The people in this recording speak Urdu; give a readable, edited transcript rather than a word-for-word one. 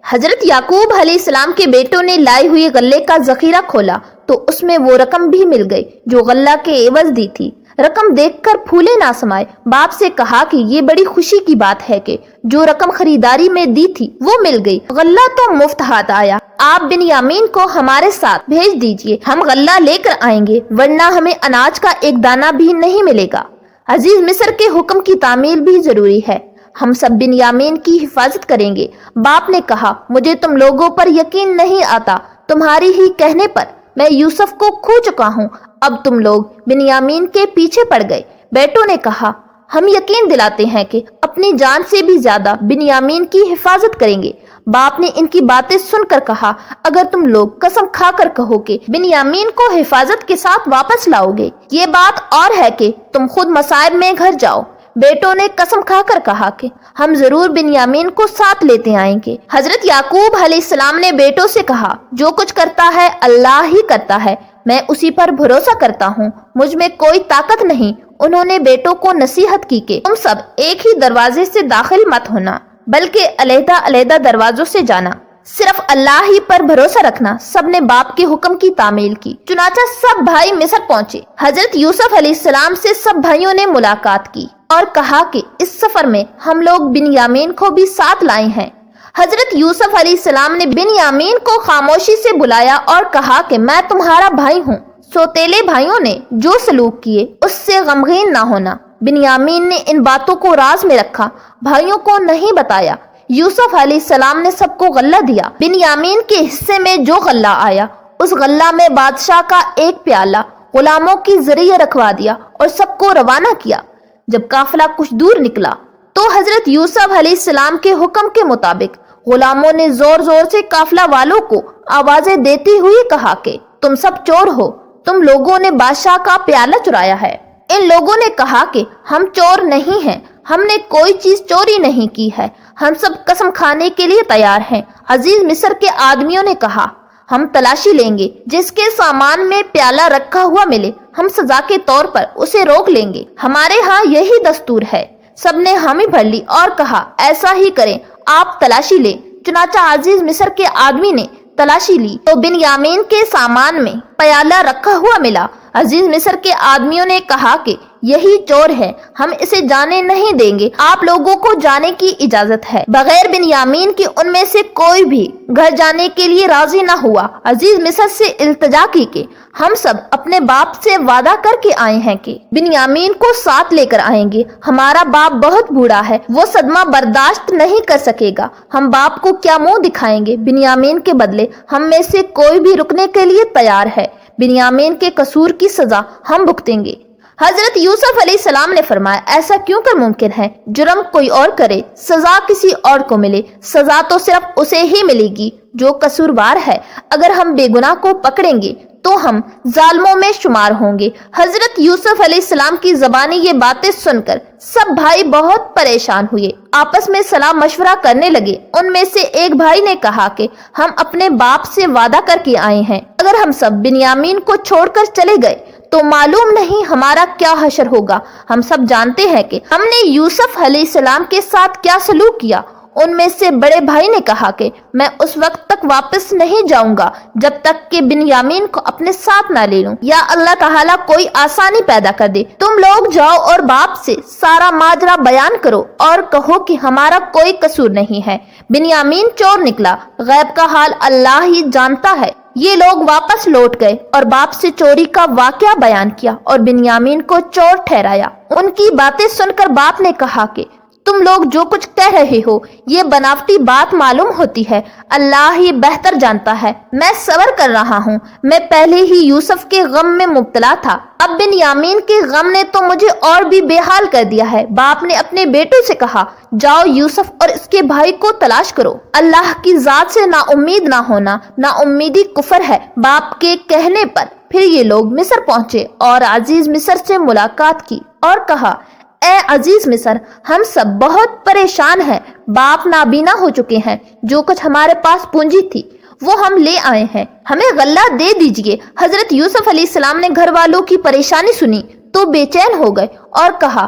حضرت یعقوب علیہ السلام کے بیٹوں نے لائے ہوئے غلے کا ذخیرہ کھولا تو اس میں وہ رقم بھی مل گئی جو غلہ کے عوض دی تھی۔ رقم دیکھ کر پھولے نہ سمائے۔ باپ سے کہا کہ یہ بڑی خوشی کی بات ہے کہ جو رقم خریداری میں دی تھی وہ مل گئی، غلہ تو مفت ہاتھ آیا۔ آپ بنیامین کو ہمارے ساتھ بھیج دیجئے، ہم غلہ لے کر آئیں گے، ورنہ ہمیں اناج کا ایک دانہ بھی نہیں ملے گا۔ عزیز مصر کے حکم کی تعمیل بھی ضروری ہے، ہم سب بنیامین کی حفاظت کریں گے۔ باپ نے کہا مجھے تم لوگوں پر یقین نہیں آتا، تمہاری ہی کہنے پر میں یوسف کو کھو چکا ہوں، اب تم لوگ بنیامین کے پیچھے پڑ گئے۔ بیٹوں نے کہا ہم یقین دلاتے ہیں کہ اپنی جان سے بھی زیادہ بنیامین کی حفاظت کریں گے۔ باپ نے ان کی باتیں سن کر کہا اگر تم لوگ قسم کھا کر کہو کہ بنیامین کو حفاظت کے ساتھ واپس لاؤ گے، یہ بات اور ہے کہ تم خود مصائب میں گھر جاؤ۔ بیٹوں نے قسم کھا کر کہا کہ ہم ضرور بنیامین کو ساتھ لیتے آئیں گے۔ حضرت یعقوب علیہ السلام نے بیٹوں سے کہا جو کچھ کرتا ہے اللہ ہی کرتا ہے، میں اسی پر بھروسہ کرتا ہوں، مجھ میں کوئی طاقت نہیں۔ انہوں نے بیٹوں کو نصیحت کی کہ تم سب ایک ہی دروازے سے داخل مت ہونا بلکہ علیحدہ علیحدہ دروازوں سے جانا، صرف اللہ ہی پر بھروسہ رکھنا۔ سب نے باپ کے حکم کی تعمیل کی، چنانچہ سب بھائی مصر پہنچے۔ حضرت یوسف علیہ السلام سے سب بھائیوں نے ملاقات کی اور کہا کہ اس سفر میں ہم لوگ بنیامین کو بھی ساتھ لائے ہیں۔ حضرت یوسف علیہ السلام نے بنیامین کو خاموشی سے بلایا اور کہا کہ میں تمہارا بھائی ہوں، سوتیلے بھائیوں نے جو سلوک کیے اس سے غمگین نہ ہونا۔ بنیامین نے ان باتوں کو راز میں رکھا، بھائیوں کو نہیں بتایا۔ یوسف علیہ السلام نے سب کو غلہ دیا۔ بنیامین کے حصے میں جو غلہ آیا اس غلہ میں بادشاہ کا ایک پیالہ غلاموں کے ذریعے رکھوا دیا اور سب کو روانہ کیا۔ جب قافلہ کچھ دور نکلا تو حضرت یوسف علیہ السلام کے حکم کے مطابق غلاموں نے زور زور سے قافلہ والوں کو آوازیں دیتے ہوئے کہا کہ تم سب چور ہو، تم لوگوں نے بادشاہ کا پیالہ چرایا ہے۔ ان لوگوں نے کہا کہ ہم چور نہیں ہیں، ہم نے کوئی چیز چوری نہیں کی ہے، ہم سب قسم کھانے کے لیے تیار ہیں۔ عزیز مصر کے آدمیوں نے کہا ہم تلاشی لیں گے، جس کے سامان میں پیالہ رکھا ہوا ملے ہم سزا کے طور پر اسے روک لیں گے، ہمارے ہاں یہی دستور ہے۔ سب نے حامی بھر لی اور کہا ایسا ہی کریں، آپ تلاشی لیں۔ چنانچہ عزیز مصر کے آدمی نے تلاشی لی تو بنیامین کے سامان میں پیالہ رکھا ہوا ملا۔ عزیز مصر کے آدمیوں نے کہا کہ یہی چور ہے، ہم اسے جانے نہیں دیں گے، آپ لوگوں کو جانے کی اجازت ہے۔ بغیر بنیامین کے ان میں سے کوئی بھی گھر جانے کے لیے راضی نہ ہوا۔ عزیز مصر سے التجا کی کہ ہم سب اپنے باپ سے وعدہ کر کے آئے ہیں کہ بنیامین کو ساتھ لے کر آئیں گے، ہمارا باپ بہت بوڑھا ہے، وہ صدمہ برداشت نہیں کر سکے گا، ہم باپ کو کیا منہ دکھائیں گے؟ بنیامین کے بدلے ہم میں سے کوئی بھی رکنے کے لیے تیار ہے، بنیامین کے قصور کی سزا ہم بھگتیں گے۔ حضرت یوسف علیہ السلام نے فرمایا ایسا کیوں کر ممکن ہے؟ جرم کوئی اور کرے، سزا کسی اور کو ملے، سزا تو صرف اسے ہی ملے گی جو قصوروار ہے۔ اگر ہم بے گناہ کو پکڑیں گے تو ہم ظالموں میں شمار ہوں گے۔ حضرت یوسف علیہ السلام کی زبانی یہ باتیں سن کر سب بھائی بہت پریشان ہوئے، آپس میں صلاح مشورہ کرنے لگے۔ ان میں سے ایک بھائی نے کہا کہ ہم اپنے باپ سے وعدہ کر کے آئے ہیں، اگر ہم سب بنیامین کو چھوڑ کر چلے گئے تو معلوم نہیں ہمارا کیا حشر ہوگا۔ ہم سب جانتے ہیں کہ ہم نے یوسف علیہ السلام کے ساتھ کیا سلوک کیا۔ ان میں سے بڑے بھائی نے کہا کہ میں اس وقت تک واپس نہیں جاؤں گا جب تک کہ بنیامین کو اپنے ساتھ نہ لے لوں، یا اللہ تعالیٰ کوئی آسانی پیدا کر دے۔ تم لوگ جاؤ اور باپ سے سارا ماجرا بیان کرو اور کہو کہ ہمارا کوئی قصور نہیں ہے، بنیامین چور نکلا، غیب کا حال اللہ ہی جانتا ہے۔ یہ لوگ واپس لوٹ گئے اور باپ سے چوری کا واقعہ بیان کیا اور بنیامین کو چور ٹھہرایا۔ ان کی باتیں سن کر باپ نے کہا کہ تم لوگ جو کچھ کہہ رہے ہو یہ بناوٹی بات معلوم ہوتی ہے، اللہ ہی بہتر جانتا ہے۔ میں صبر کر رہا ہوں، میں پہلے ہی یوسف کے غم میں مبتلا تھا، اب بنیامین کے غم نے تو مجھے اور بھی بے حال کر دیا ہے۔ باپ نے اپنے بیٹوں سے کہا جاؤ یوسف اور اس کے بھائی کو تلاش کرو، اللہ کی ذات سے نا امید نہ ہونا، نا امیدی کفر ہے۔ باپ کے کہنے پر پھر یہ لوگ مصر پہنچے اور عزیز مصر سے ملاقات کی اور کہا اے عزیز مصر، ہم سب بہت پریشان ہیں، باپ نابینا ہو چکے ہیں، جو کچھ ہمارے پاس پونجی تھی وہ ہم لے آئے ہیں، ہمیں غلہ دے دیجئے۔ حضرت یوسف علیہ السلام نے گھر والوں کی پریشانی سنی تو بے چین ہو گئے اور کہا